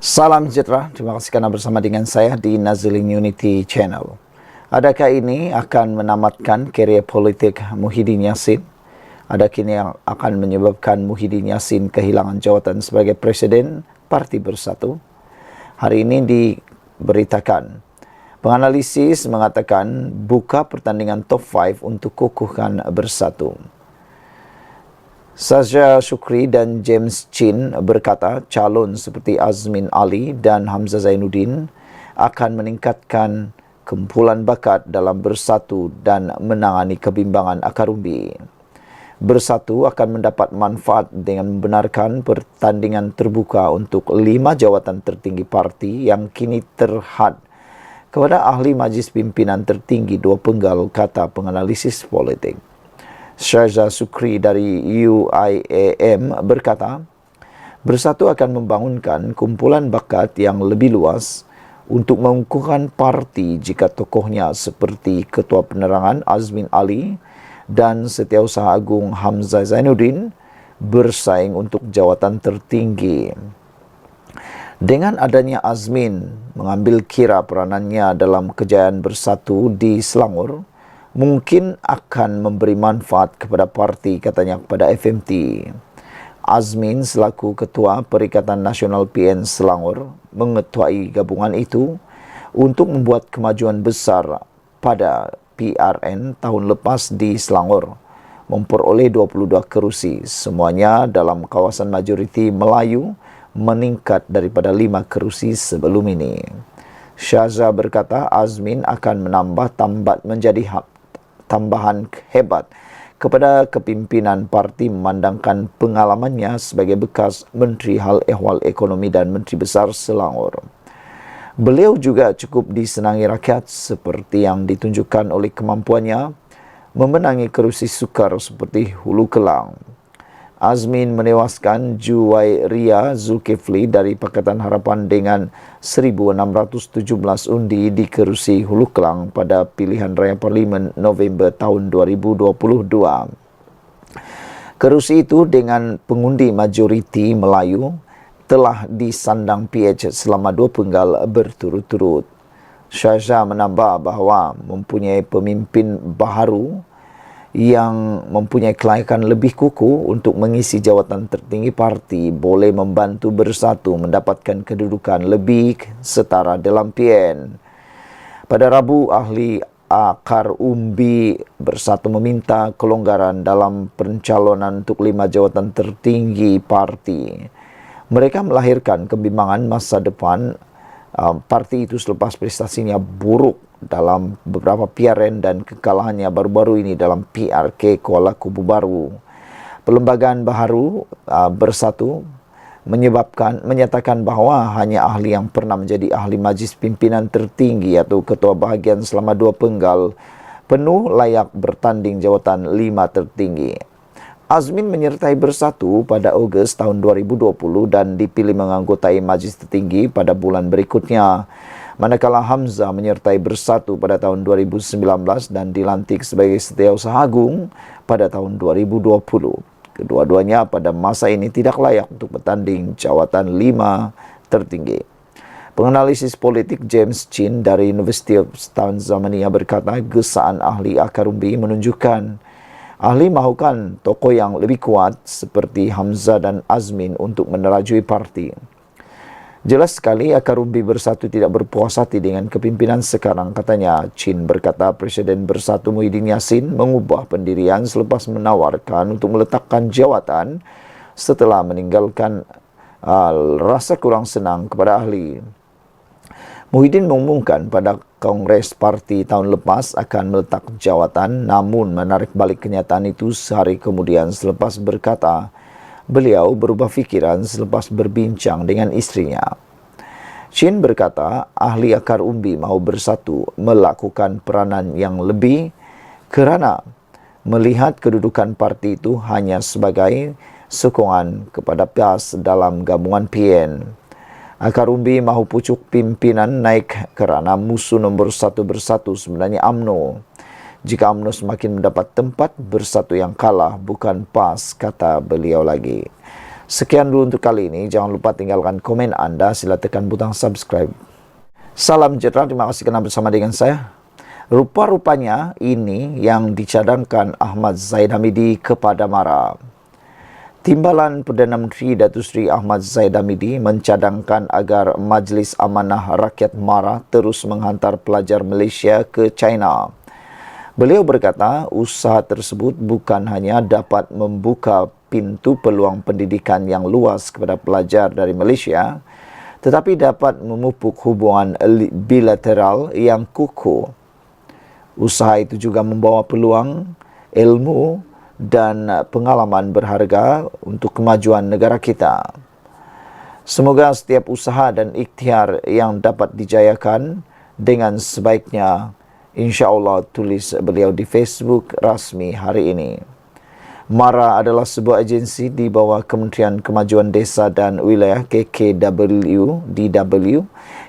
Salam sejahtera, terima kasih karena bersama dengan saya di Nazilin Unity Channel. Adakah ini akan menamatkan karier politik Muhyiddin Yassin? Adakah ini yang akan menyebabkan Muhyiddin Yassin kehilangan jawatan sebagai Presiden Parti Bersatu? Hari ini diberitakan, penganalisis mengatakan buka pertandingan top 5 untuk kukuhkan Bersatu. Syahza Shukri dan James Chin berkata calon seperti Azmin Ali dan Hamzah Zainuddin akan meningkatkan kumpulan bakat dalam Bersatu dan menangani kebimbangan akar umbi. Bersatu akan mendapat manfaat dengan membenarkan pertandingan terbuka untuk 5 jawatan tertinggi parti yang kini terhad kepada ahli majlis pimpinan tertinggi 2 penggal, kata penganalisis politik. Syahza Shukri dari UIAM berkata, Bersatu akan membangunkan kumpulan bakat yang lebih luas untuk mengukuhkan parti jika tokohnya seperti Ketua Penerangan Azmin Ali dan Setiausaha Agung Hamzah Zainuddin bersaing untuk jawatan tertinggi. Dengan adanya Azmin mengambil kira peranannya dalam kejayaan Bersatu di Selangor, mungkin akan memberi manfaat kepada parti, katanya kepada FMT. Azmin selaku Ketua Perikatan Nasional PN Selangor mengetuai gabungan itu untuk membuat kemajuan besar pada PRN tahun lepas di Selangor, memperoleh 22 kerusi, semuanya dalam kawasan majoriti Melayu, meningkat daripada 5 kerusi sebelum ini. Syahza berkata Azmin akan menambah tambahan hebat kepada kepimpinan parti memandangkan pengalamannya sebagai bekas Menteri Hal Ehwal Ekonomi dan Menteri Besar Selangor. Beliau juga cukup disenangi rakyat seperti yang ditunjukkan oleh kemampuannya memenangi kerusi sukar seperti Hulu Kelang. Azmin menewaskan Juwairia Zulkifli dari Pakatan Harapan dengan 1.617 undi di kerusi Hulu Kelang pada pilihan raya Parlimen November tahun 2022. Kerusi itu dengan pengundi majoriti Melayu telah disandang PH selama 2 penggal berturut-turut. Syahza menambah bahawa mempunyai pemimpin baharu yang mempunyai kelayakan lebih kukuh untuk mengisi jawatan tertinggi parti boleh membantu Bersatu mendapatkan kedudukan lebih setara dalam PN. Pada Rabu, ahli akar umbi Bersatu meminta kelonggaran dalam pencalonan untuk 5 jawatan tertinggi parti. Mereka melahirkan kebimbangan masa depan parti itu selepas prestasinya buruk dalam beberapa PRN dan kekalahannya baru-baru ini dalam PRK Kuala Kubu Baru. Perlembagaan baharu Bersatu menyatakan bahawa hanya ahli yang pernah menjadi ahli majlis pimpinan tertinggi atau ketua bahagian selama 2 penggal penuh layak bertanding jawatan 5 tertinggi. Azmin menyertai Bersatu pada Ogos tahun 2020 dan dipilih menganggotai majlis tertinggi pada bulan berikutnya. Manakala Hamzah menyertai Bersatu pada tahun 2019 dan dilantik sebagai Setiausaha Agung pada tahun 2020. Kedua-duanya pada masa ini tidak layak untuk bertanding jawatan 5 tertinggi. Penganalisis politik James Chin dari University of Tanzania berkata gesaan ahli akar umbi menunjukkan ahli mahukan tokoh yang lebih kuat seperti Hamzah dan Azmin untuk menerajui parti. Jelas sekali akar umbi Bersatu tidak berpuas hati dengan kepimpinan sekarang, katanya. Chin berkata Presiden Bersatu Muhyiddin Yassin mengubah pendirian selepas menawarkan untuk meletakkan jawatan setelah meninggalkan rasa kurang senang kepada ahli. Muhyiddin mengumumkan pada Kongres Parti tahun lepas akan meletak jawatan, namun menarik balik kenyataan itu sehari kemudian selepas berkata beliau berubah fikiran selepas berbincang dengan istrinya. Chin berkata ahli akar umbi mahu Bersatu melakukan peranan yang lebih kerana melihat kedudukan parti itu hanya sebagai sokongan kepada PAS dalam gabungan PN. Akar umbi mahu pucuk pimpinan naik kerana musuh nombor 1 Bersatu sebenarnya UMNO. Jika UMNO semakin mendapat tempat, Bersatu yang kalah bukan PAS, kata beliau lagi. Sekian dulu untuk kali ini. Jangan lupa tinggalkan komen Anda. Sila tekan butang subscribe. Salam sejahtera. Terima kasih kerana bersama dengan saya. Rupa-rupanya ini yang dicadangkan Ahmad Zahid Hamidi kepada MARA. Timbalan Perdana Menteri Datuk Seri Ahmad Zahid Hamidi mencadangkan agar Majlis Amanah Rakyat MARA terus menghantar pelajar Malaysia ke China. Beliau berkata, usaha tersebut bukan hanya dapat membuka pintu peluang pendidikan yang luas kepada pelajar dari Malaysia, tetapi dapat memupuk hubungan bilateral yang kukuh. Usaha itu juga membawa peluang, ilmu dan pengalaman berharga untuk kemajuan negara kita. Semoga setiap usaha dan ikhtiar yang dapat dijayakan dengan sebaiknya, insya-Allah, tulis beliau di Facebook rasmi hari ini. MARA adalah sebuah agensi di bawah Kementerian Kemajuan Desa dan Wilayah KKWDW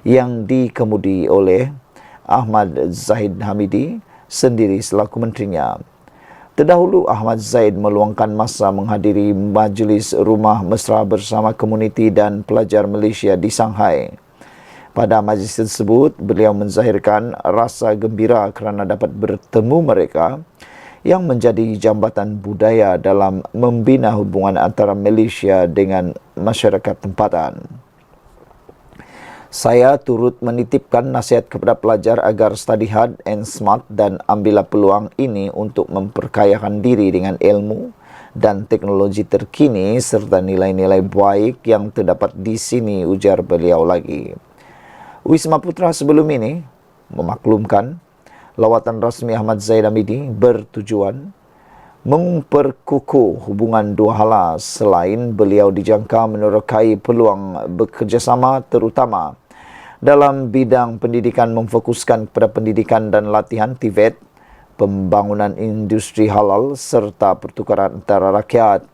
yang dikemudi oleh Ahmad Zahid Hamidi sendiri selaku menterinya. Terdahulu, Ahmad Zahid meluangkan masa menghadiri majlis rumah mesra bersama komuniti dan pelajar Malaysia di Shanghai. Pada majlis tersebut, beliau menzahirkan rasa gembira kerana dapat bertemu mereka yang menjadi jambatan budaya dalam membina hubungan antara Malaysia dengan masyarakat tempatan. Saya turut menitipkan nasihat kepada pelajar agar study hard and smart dan ambillah peluang ini untuk memperkayakan diri dengan ilmu dan teknologi terkini serta nilai-nilai baik yang terdapat di sini, ujar beliau lagi. Wisma Putra sebelum ini memaklumkan lawatan rasmi Ahmad Zahid Hamidi bertujuan memperkukuh hubungan dua hala selain beliau dijangka menerokai peluang bekerjasama terutama dalam bidang pendidikan, memfokuskan kepada pendidikan dan latihan TVET, pembangunan industri halal serta pertukaran antara rakyat.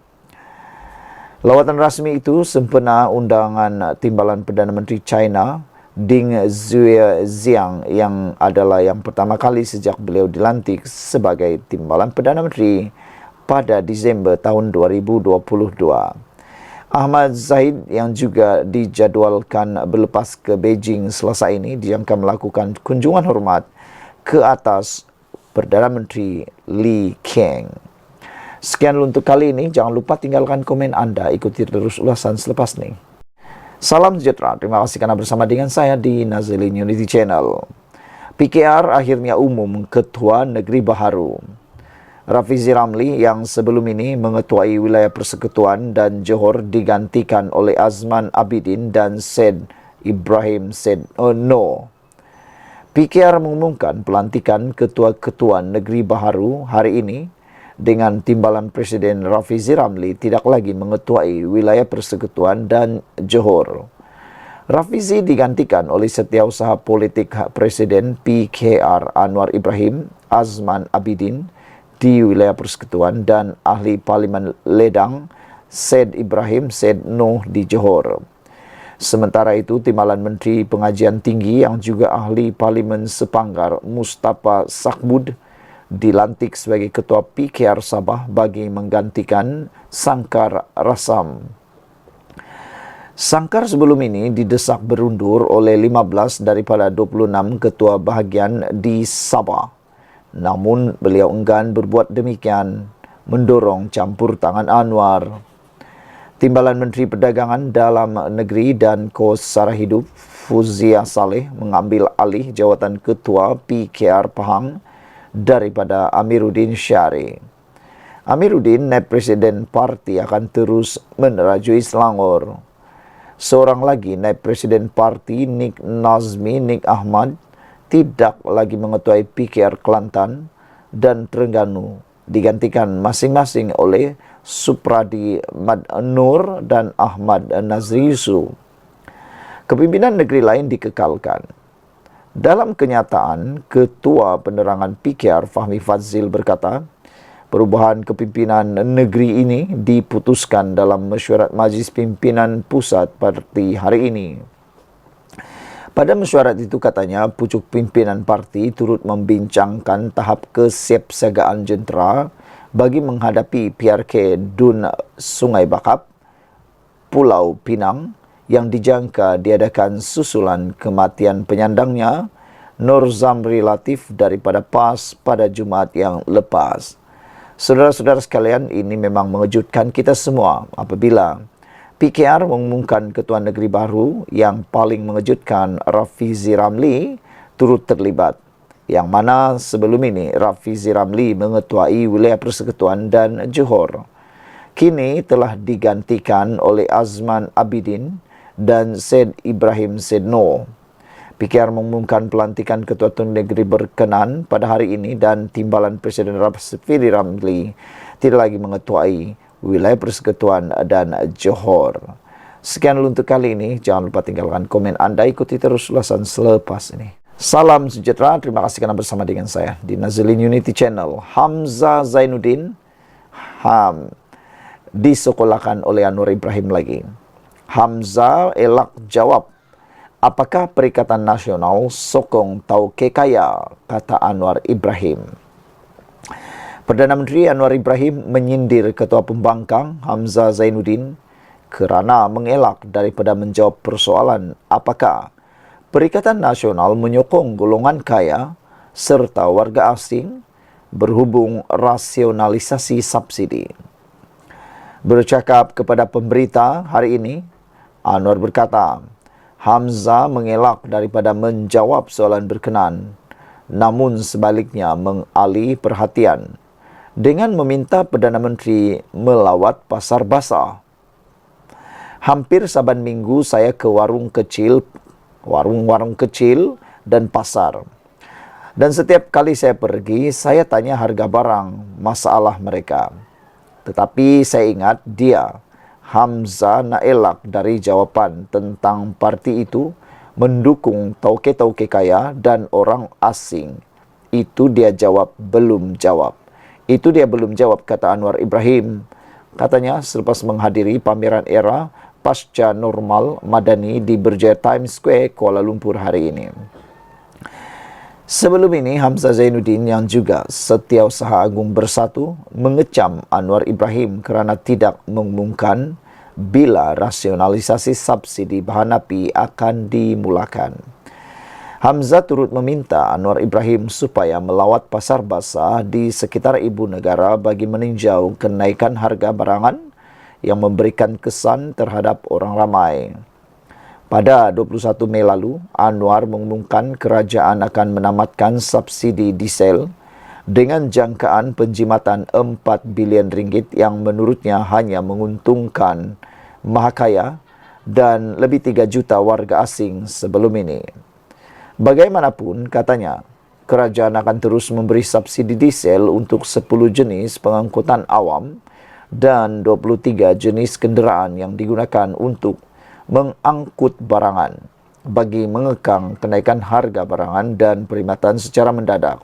Lawatan rasmi itu sempena undangan Timbalan Perdana Menteri China Ding Xuexiang yang adalah yang pertama kali sejak beliau dilantik sebagai Timbalan Perdana Menteri pada Disember tahun 2022. Ahmad Zahid yang juga dijadualkan berlepas ke Beijing Selasa ini dijangka melakukan kunjungan hormat ke atas Perdana Menteri Li Qiang. Sekian untuk kali ini. Jangan lupa tinggalkan komen Anda. Ikuti terus ulasan selepas ini. Salam sejahtera. Terima kasih kerana bersama dengan saya di Nazilin Unity Channel. PKR akhirnya umum Ketua Negeri Baharu. Rafizi Ramli yang sebelum ini mengetuai wilayah persekutuan dan Johor digantikan oleh Azman Abidin dan Said Ibrahim Said No. PKR mengumumkan pelantikan Ketua-Ketua Negeri Baharu hari ini dengan timbalan Presiden Rafizi Ramli tidak lagi mengetuai wilayah persekutuan dan Johor. Rafizi digantikan oleh Setiausaha Politik Presiden PKR Anwar Ibrahim Azman Abidin di wilayah persekutuan dan Ahli Parlimen Ledang Said Ibrahim Said Noh di Johor. Sementara itu, Timbalan Menteri Pengajian Tinggi yang juga Ahli Parlimen Sepanggar Mustafa Sakbud dilantik sebagai Ketua PKR Sabah bagi menggantikan Sangkar Rasam. Sangkar sebelum ini didesak berundur oleh 15 daripada 26 ketua bahagian di Sabah. Namun beliau enggan berbuat demikian, mendorong campur tangan Anwar. Timbalan Menteri Perdagangan Dalam Negeri dan Kos Sara Hidup Fuzia Saleh mengambil alih jawatan Ketua PKR Pahang daripada Amiruddin Syari. Amiruddin, naib Presiden Parti, akan terus menerajui Selangor. Seorang lagi, naib Presiden Parti Nik Nazmi Nik Ahmad, tidak lagi mengetuai PKR Kelantan dan Terengganu, digantikan masing-masing oleh Supradi Mad Nur dan Ahmad Nazri Yusuf. Kepimpinan negeri lain dikekalkan. Dalam kenyataan, Ketua Penerangan PKR Fahmi Fadzil berkata, perubahan kepimpinan negeri ini diputuskan dalam mesyuarat Majlis Pimpinan Pusat Parti hari ini. Pada mesyuarat itu katanya, pucuk pimpinan parti turut membincangkan tahap kesiapsiagaan jentera bagi menghadapi PRK Dun Sungai Bakap Pulau Pinang yang dijangka diadakan susulan kematian penyandangnya Nur Zamri Latif daripada PAS pada Jumaat yang lepas. Saudara-saudara sekalian, ini memang mengejutkan kita semua apabila PKR mengumumkan Ketua Negeri baru. Yang paling mengejutkan, Rafizi Ramli turut terlibat. Yang mana sebelum ini Rafizi Ramli mengetuai wilayah persekutuan dan Johor. Kini telah digantikan oleh Azman Abidin dan Syed Ibrahim Sedno. PKR mengumumkan pelantikan Ketua Negeri berkenan pada hari ini dan timbalan Presiden Rafizi Ramli tidak lagi mengetuai wilayah persekutuan dan Johor. Sekian dulu untuk kali ini. Jangan lupa tinggalkan komen Anda. Ikuti terus ulasan selepas ini. Salam sejahtera. Terima kasih kerana bersama dengan saya di Nazilin Unity Channel. Hamzah Zainuddin disekolahkan oleh Anwar Ibrahim lagi. Hamzah elak jawab, apakah Perikatan Nasional sokong tauke kaya, kata Anwar Ibrahim. Perdana Menteri Anwar Ibrahim menyindir Ketua Pembangkang Hamzah Zainuddin kerana mengelak daripada menjawab persoalan apakah Perikatan Nasional menyokong golongan kaya serta warga asing berhubung rasionalisasi subsidi. Bercakap kepada pemberita hari ini, Anwar berkata, Hamzah mengelak daripada menjawab soalan berkenaan, namun sebaliknya mengalih perhatian dengan meminta Perdana Menteri melawat pasar basah. Hampir saban minggu saya ke warung kecil dan pasar. Dan setiap kali saya pergi, saya tanya harga barang, masalah mereka. Tetapi saya ingat dia, Hamzah, nak elak dari jawapan tentang parti itu mendukung tauke-tauke kaya dan orang asing. Itu dia jawab, belum jawab. Itu dia belum jawab, kata Anwar Ibrahim. Katanya selepas menghadiri pameran era pasca normal Madani di Berjaya Times Square, Kuala Lumpur hari ini. Sebelum ini, Hamzah Zainuddin yang juga Setiausaha Agung Bersatu mengecam Anwar Ibrahim kerana tidak mengumumkan bila rasionalisasi subsidi bahan api akan dimulakan. Hamzah turut meminta Anwar Ibrahim supaya melawat pasar basah di sekitar ibu negara bagi meninjau kenaikan harga barangan yang memberikan kesan terhadap orang ramai. Pada 21 Mei lalu, Anwar mengumumkan kerajaan akan menamatkan subsidi diesel dengan jangkaan penjimatan 4 bilion ringgit yang menurutnya hanya menguntungkan mahakaya dan lebih 3 juta warga asing sebelum ini. Bagaimanapun, katanya, kerajaan akan terus memberi subsidi diesel untuk 10 jenis pengangkutan awam dan 23 jenis kenderaan yang digunakan untuk mengangkut barangan bagi mengekang kenaikan harga barangan dan perkhidmatan secara mendadak.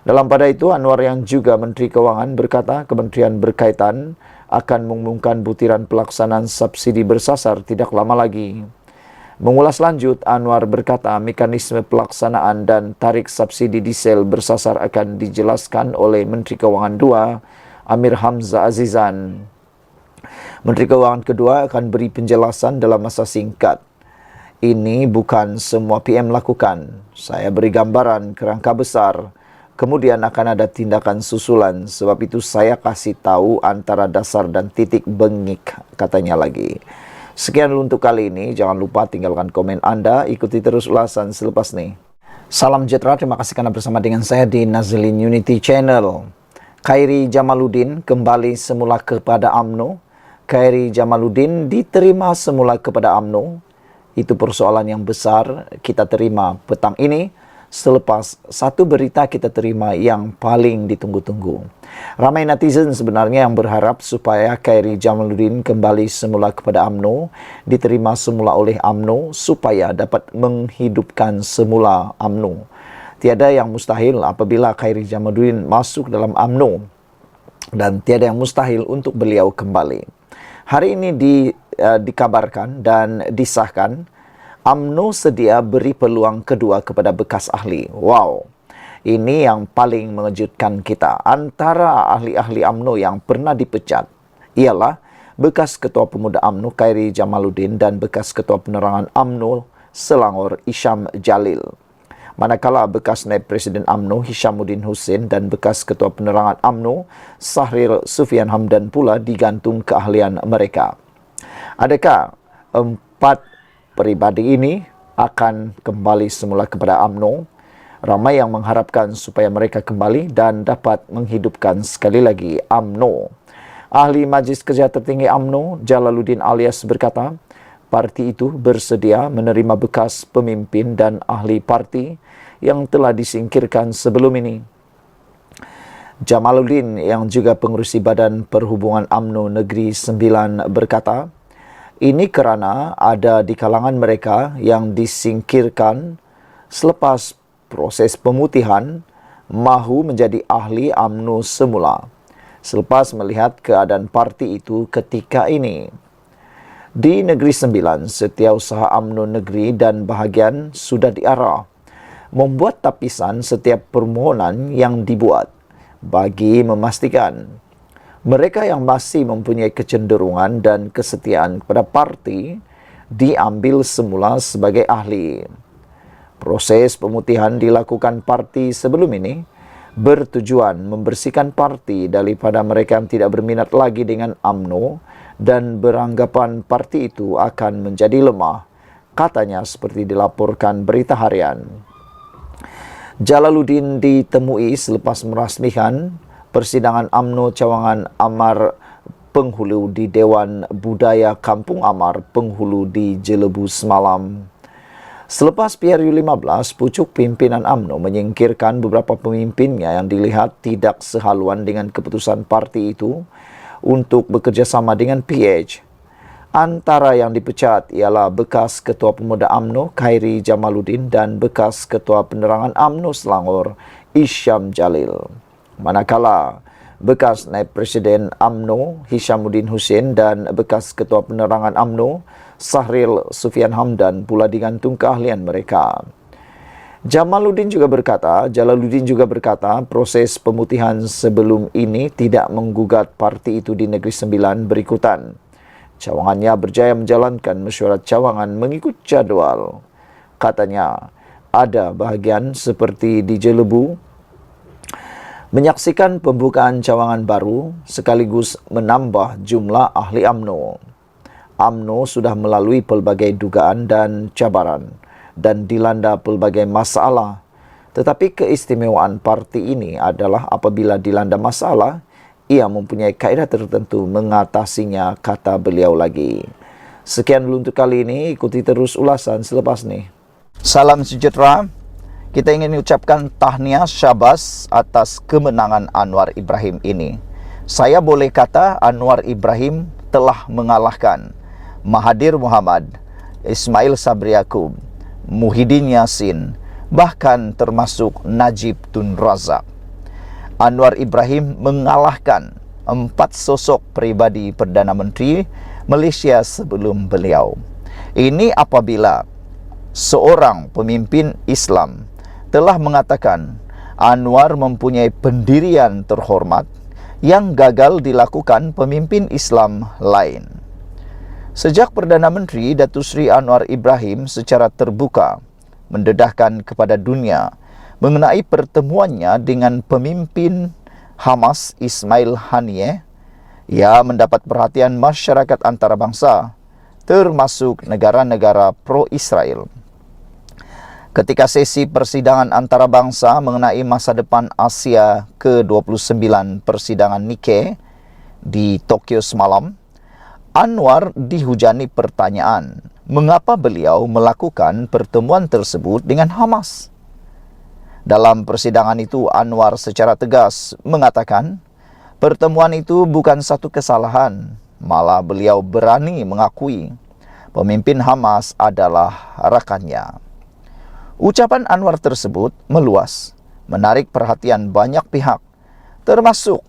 Dalam pada itu, Anwar yang juga Menteri Kewangan berkata kementerian berkaitan akan mengumumkan butiran pelaksanaan subsidi bersasar tidak lama lagi. Mengulas lanjut, Anwar berkata mekanisme pelaksanaan dan tarik subsidi diesel bersasar akan dijelaskan oleh Menteri Kewangan II, Amir Hamzah Azizan. Menteri Kewangan kedua akan beri penjelasan dalam masa singkat. Ini bukan semua PM lakukan. Saya beri gambaran kerangka besar. Kemudian akan ada tindakan susulan. Sebab itu saya kasih tahu antara dasar dan titik bengik, katanya lagi. Sekian dulu untuk kali ini. Jangan lupa tinggalkan komen Anda. Ikuti terus ulasan selepas ini. Salam sejahtera. Terima kasih kerana bersama dengan saya di Nazilin Unity Channel. Khairi Jamaluddin kembali semula kepada UMNO. Khairi Jamaluddin diterima semula kepada UMNO. Itu persoalan yang besar kita terima petang ini selepas satu berita kita terima yang paling ditunggu-tunggu. Ramai netizen sebenarnya yang berharap supaya Khairi Jamaluddin kembali semula kepada UMNO, diterima semula oleh UMNO supaya dapat menghidupkan semula UMNO. Tiada yang mustahil apabila Khairi Jamaluddin masuk dalam UMNO dan tiada yang mustahil untuk beliau kembali. Hari ini dikabarkan dan disahkan UMNO sedia beri peluang kedua kepada bekas ahli. Wow, ini yang paling mengejutkan kita. Antara ahli-ahli UMNO yang pernah dipecat ialah bekas Ketua Pemuda UMNO Khairi Jamaluddin dan bekas Ketua Penerangan UMNO Selangor Isyam Jalil. Manakala bekas Naib Presiden UMNO Hishamuddin Hussein dan bekas Ketua Penerangan UMNO Sahril Sufian Hamdan pula digantung keahlian mereka. Adakah 4 peribadi ini akan kembali semula kepada UMNO? Ramai yang mengharapkan supaya mereka kembali dan dapat menghidupkan sekali lagi UMNO. Ahli Majlis Kerja Tertinggi UMNO Jalaluddin Alias berkata, parti itu bersedia menerima bekas pemimpin dan ahli parti yang telah disingkirkan sebelum ini. Jamaluddin yang juga pengerusi Badan Perhubungan UMNO Negeri Sembilan berkata, ini kerana ada di kalangan mereka yang disingkirkan selepas proses pemutihan mahu menjadi ahli UMNO semula selepas melihat keadaan parti itu ketika ini. Di Negeri Sembilan, Setiausaha UMNO Negeri dan bahagian sudah diarah membuat tapisan setiap permohonan yang dibuat bagi memastikan mereka yang masih mempunyai kecenderungan dan kesetiaan kepada parti diambil semula sebagai ahli. Proses pemutihan dilakukan parti sebelum ini bertujuan membersihkan parti daripada mereka yang tidak berminat lagi dengan UMNO dan beranggapan parti itu akan menjadi lemah, katanya seperti dilaporkan Berita Harian. Jalaluddin ditemui selepas merasmikan persidangan UMNO Cawangan Amar Penghulu di Dewan Budaya Kampung Amar Penghulu di Jelebu semalam. Selepas PRU15, pucuk pimpinan UMNO menyingkirkan beberapa pemimpinnya yang dilihat tidak sehaluan dengan keputusan parti itu untuk bekerjasama dengan PH. Antara yang dipecat ialah bekas Ketua Pemuda UMNO Khairi Jamaluddin dan bekas Ketua Penerangan UMNO Selangor Isyam Jalil. Manakala bekas Naib Presiden UMNO Hishamuddin Hussein dan bekas Ketua Penerangan UMNO Sahril Sufian Hamdan pula digantung keahlian mereka. Jalaluddin juga berkata, proses pemutihan sebelum ini tidak menggugat parti itu di Negeri Sembilan berikutan. Cawangannya berjaya menjalankan mesyuarat cawangan mengikut jadual. Katanya, ada bahagian seperti di Jelebu menyaksikan pembukaan cawangan baru sekaligus menambah jumlah ahli UMNO. UMNO sudah melalui pelbagai dugaan dan cabaran dan dilanda pelbagai masalah. Tetapi keistimewaan parti ini adalah apabila dilanda masalah, ia mempunyai kaedah tertentu mengatasinya, kata beliau lagi. Sekian dulu untuk kali ini, ikuti terus ulasan selepas ini. Salam sejahtera. Kita ingin mengucapkan tahniah syabas atas kemenangan Anwar Ibrahim ini. Saya boleh kata Anwar Ibrahim telah mengalahkan Mahathir Mohamad, Ismail Sabri Yaakob, Muhyiddin Yassin, bahkan termasuk Najib Tun Razak. Anwar Ibrahim mengalahkan 4 sosok pribadi Perdana Menteri Malaysia sebelum beliau. Ini apabila seorang pemimpin Islam telah mengatakan Anwar mempunyai pendirian terhormat yang gagal dilakukan pemimpin Islam lain. Sejak Perdana Menteri Datuk Seri Anwar Ibrahim secara terbuka mendedahkan kepada dunia mengenai pertemuannya dengan pemimpin Hamas Ismail Haniyeh, ia mendapat perhatian masyarakat antarabangsa termasuk negara-negara pro-Israel. Ketika sesi persidangan antarabangsa mengenai masa depan Asia ke-29 persidangan Nikkei di Tokyo semalam, Anwar dihujani pertanyaan mengapa beliau melakukan pertemuan tersebut dengan Hamas. Dalam persidangan itu, Anwar secara tegas mengatakan pertemuan itu bukan satu kesalahan, malah beliau berani mengakui pemimpin Hamas adalah rakannya. Ucapan Anwar tersebut meluas, menarik perhatian banyak pihak, termasuk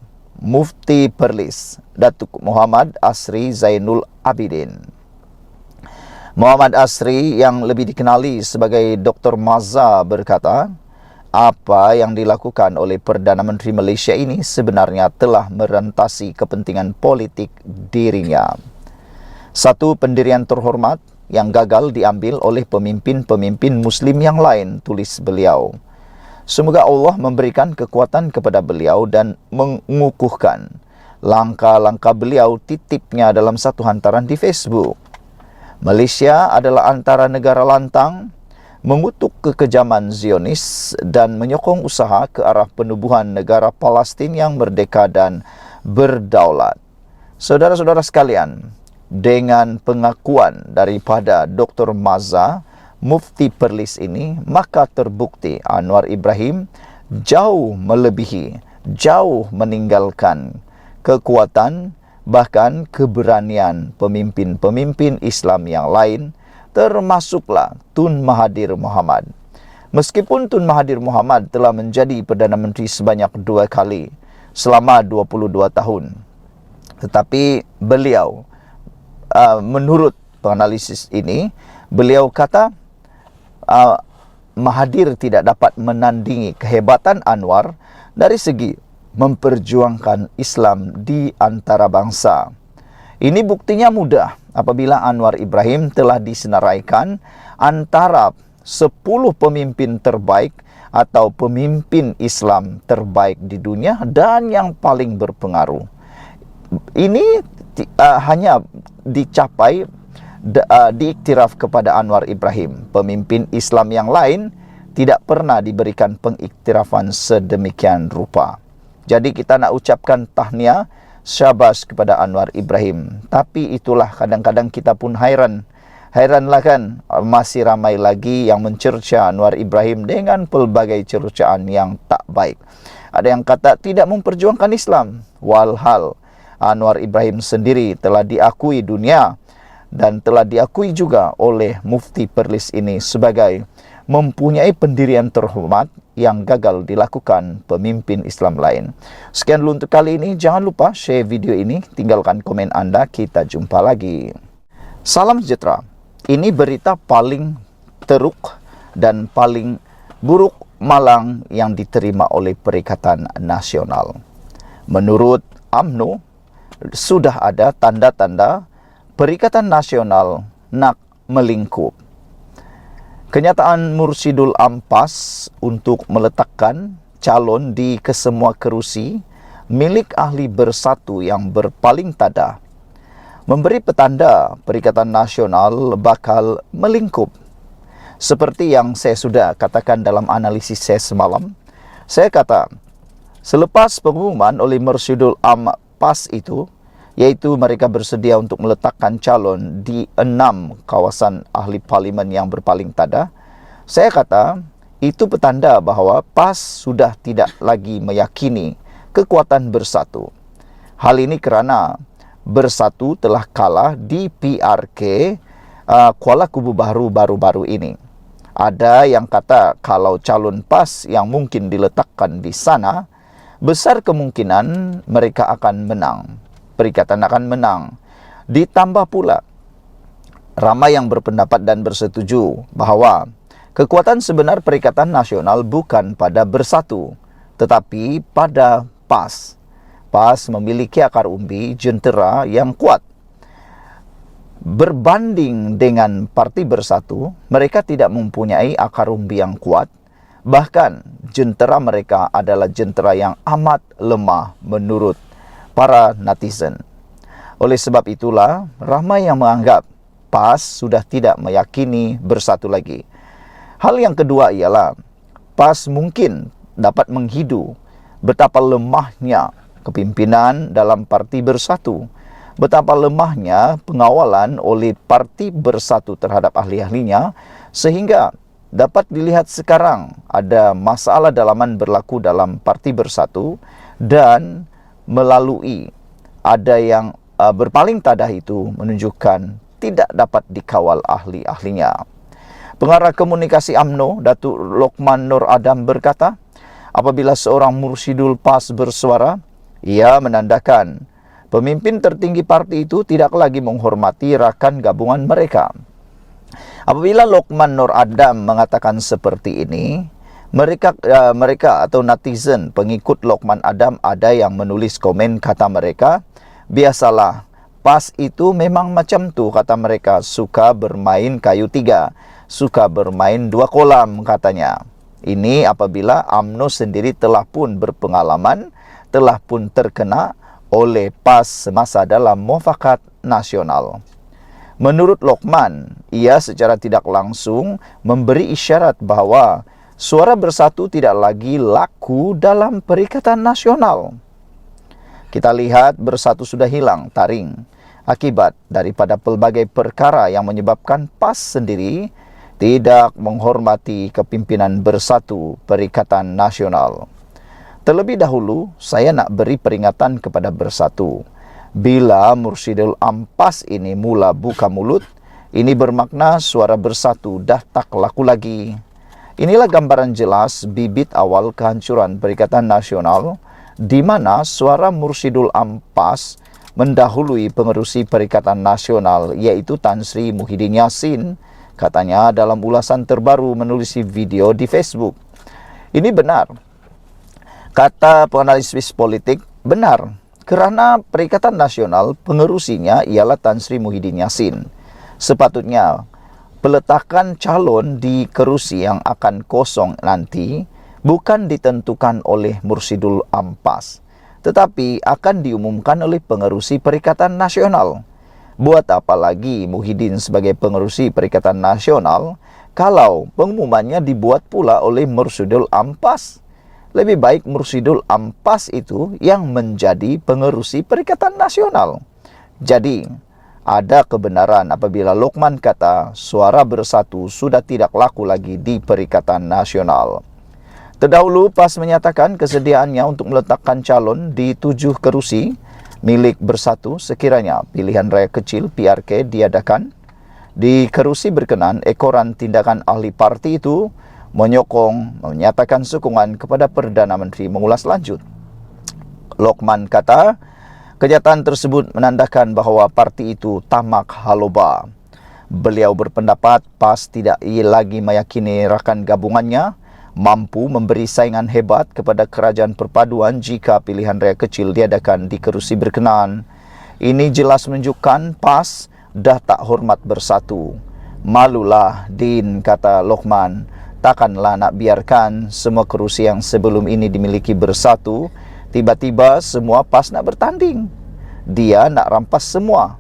Mufti Perlis, Datuk Muhammad Asri Zainul Abidin. Muhammad Asri yang lebih dikenali sebagai Dr. Mazza berkata, apa yang dilakukan oleh Perdana Menteri Malaysia ini sebenarnya telah merentasi kepentingan politik dirinya. Satu pendirian terhormat yang gagal diambil oleh pemimpin-pemimpin Muslim yang lain, tulis beliau. Semoga Allah memberikan kekuatan kepada beliau dan mengukuhkan langkah-langkah beliau, titipnya dalam satu hantaran di Facebook. Malaysia adalah antara negara lantang mengutuk kekejaman Zionis dan menyokong usaha ke arah penubuhan negara Palestin yang merdeka dan berdaulat. Saudara-saudara sekalian, dengan pengakuan daripada Dr. Maza, Mufti Perlis ini, maka terbukti Anwar Ibrahim jauh melebihi, jauh meninggalkan kekuatan, bahkan keberanian pemimpin-pemimpin Islam yang lain, termasuklah Tun Mahathir Mohamad. Meskipun Tun Mahathir Mohamad telah menjadi Perdana Menteri sebanyak 2 kali selama 22 tahun, tetapi beliau, menurut penganalisis ini, beliau kata Mahathir tidak dapat menandingi kehebatan Anwar dari segi memperjuangkan Islam di antara bangsa. Ini buktinya mudah apabila Anwar Ibrahim telah disenaraikan antara 10 pemimpin terbaik atau pemimpin Islam terbaik di dunia dan yang paling berpengaruh. Ini hanya dicapai, diiktiraf kepada Anwar Ibrahim. Pemimpin Islam yang lain tidak pernah diberikan pengiktirafan sedemikian rupa. Jadi kita nak ucapkan tahniah, syabas kepada Anwar Ibrahim. Tapi itulah kadang-kadang kita pun Hairanlah kan, masih ramai lagi yang mencerca Anwar Ibrahim dengan pelbagai cercaan yang tak baik. Ada yang kata tidak memperjuangkan Islam. Walhal Anwar Ibrahim sendiri telah diakui dunia dan telah diakui juga oleh Mufti Perlis ini sebagai mempunyai pendirian terhormat yang gagal dilakukan pemimpin Islam lain. Sekian dulu untuk kali ini. Jangan lupa share video ini, tinggalkan komen anda. Kita jumpa lagi. Salam sejahtera. Ini berita paling teruk dan paling buruk malang yang diterima oleh Perikatan Nasional. Menurut UMNO, sudah ada tanda-tanda Perikatan Nasional nak melingkup. Kenyataan Mursyidul Ampas untuk meletakkan calon di kesemua kerusi milik ahli bersatu yang berpaling tada memberi petanda Perikatan Nasional bakal melingkup. Seperti yang saya sudah katakan dalam analisis saya semalam, saya kata selepas pengumuman oleh Mursyidul Ampas itu, yaitu mereka bersedia untuk meletakkan calon di 6 kawasan ahli parlimen yang berpaling tada, saya kata itu petanda bahawa PAS sudah tidak lagi meyakini kekuatan bersatu. Hal ini kerana bersatu telah kalah di PRK Kuala Kubu Baru baru-baru ini. Ada yang kata kalau calon PAS yang mungkin diletakkan di sana, besar kemungkinan mereka akan menang. Perikatan akan menang. Ditambah pula, ramai yang berpendapat dan bersetuju bahawa kekuatan sebenar Perikatan Nasional bukan pada bersatu, tetapi pada PAS. PAS memiliki akar umbi jentera yang kuat. Berbanding dengan Parti Bersatu, mereka tidak mempunyai akar umbi yang kuat. Bahkan, jentera mereka adalah jentera yang amat lemah menurut para netizen. Oleh sebab itulah, ramai yang menganggap PAS sudah tidak meyakini bersatu lagi. Hal yang kedua ialah, PAS mungkin dapat menghidu betapa lemahnya kepimpinan dalam Parti Bersatu, betapa lemahnya pengawalan oleh Parti Bersatu terhadap ahli-ahlinya, sehingga dapat dilihat sekarang ada masalah dalaman berlaku dalam Parti Bersatu dan melalui ada yang berpaling tadah itu menunjukkan tidak dapat dikawal ahli-ahlinya. Pengarah komunikasi UMNO, Datuk Lokman Nur Adam berkata, apabila seorang Mursyidul PAS bersuara, ia menandakan pemimpin tertinggi parti itu tidak lagi menghormati rakan gabungan mereka. Apabila Lokman Nur Adam mengatakan seperti ini, Mereka atau netizen pengikut Lokman Adam ada yang menulis komen, kata mereka, biasalah, PAS itu memang macam tu, kata mereka, suka bermain kayu 3, suka bermain 2 kolam, katanya. Ini apabila UMNO sendiri telah pun berpengalaman, telah pun terkena oleh PAS semasa dalam mufakat nasional. Menurut Lokman, ia secara tidak langsung memberi isyarat bahawa Suara Bersatu tidak lagi laku dalam Perikatan Nasional. Kita lihat Bersatu sudah hilang taring akibat daripada pelbagai perkara yang menyebabkan PAS sendiri tidak menghormati kepimpinan Bersatu Perikatan Nasional. Terlebih dahulu, saya nak beri peringatan kepada Bersatu. Bila Mursyidul Ampas ini mula buka mulut, ini bermakna Suara Bersatu dah tak laku lagi. Inilah gambaran jelas bibit awal kehancuran Perikatan Nasional, di mana suara Mursyidul Ampas mendahului pengerusi Perikatan Nasional, iaitu Tan Sri Muhyiddin Yassin, katanya dalam ulasan terbaru menulis video di Facebook. Ini benar, kata penganalisis politik, benar, kerana Perikatan Nasional pengerusinya ialah Tan Sri Muhyiddin Yassin. Sepatutnya peletakan calon di kerusi yang akan kosong nanti bukan ditentukan oleh Mursyidul Ampas, tetapi akan diumumkan oleh pengerusi Perikatan Nasional. Buat apa lagi Muhyiddin sebagai pengerusi Perikatan Nasional kalau pengumumannya dibuat pula oleh Mursyidul Ampas? Lebih baik Mursyidul Ampas itu yang menjadi pengerusi Perikatan Nasional. Jadi, ada kebenaran apabila Lokman kata Suara Bersatu sudah tidak laku lagi di Perikatan Nasional. Terdahulu PAS menyatakan kesediaannya untuk meletakkan calon di 7 kerusi milik Bersatu sekiranya pilihan raya kecil PRK diadakan. Di kerusi berkenan, ekoran tindakan ahli parti itu menyatakan sokongan kepada Perdana Menteri mengulas lanjut. Lokman kata, kenyataan tersebut menandakan bahawa parti itu tamak haloba. Beliau berpendapat PAS tidak lagi meyakini rakan gabungannya mampu memberi saingan hebat kepada kerajaan perpaduan jika pilihan raya kecil diadakan di kerusi berkenaan. Ini jelas menunjukkan PAS dah tak hormat Bersatu. Malulah Din, kata Lokman. Takkanlah nak biarkan semua kerusi yang sebelum ini dimiliki Bersatu, tiba-tiba semua PAS nak bertanding. Dia nak rampas semua.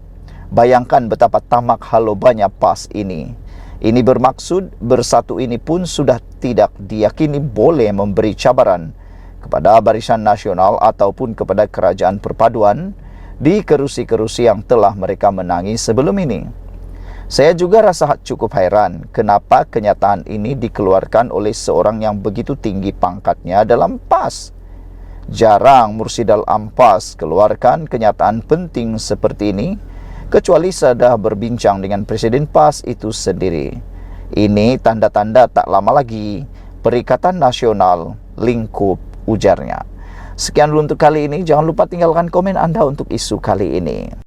Bayangkan betapa tamak halobanya PAS ini. Ini bermaksud Bersatu ini pun sudah tidak diyakini boleh memberi cabaran kepada Barisan Nasional ataupun kepada Kerajaan Perpaduan di kerusi-kerusi yang telah mereka menangi sebelum ini. Saya juga rasa cukup hairan kenapa kenyataan ini dikeluarkan oleh seorang yang begitu tinggi pangkatnya dalam PAS. Jarang Mursyidul Ampas keluarkan kenyataan penting seperti ini, kecuali sudah berbincang dengan Presiden PAS itu sendiri. Ini tanda-tanda tak lama lagi Perikatan Nasional lingkup, ujarnya. Sekian dulu untuk kali ini. Jangan lupa tinggalkan komen anda untuk isu kali ini.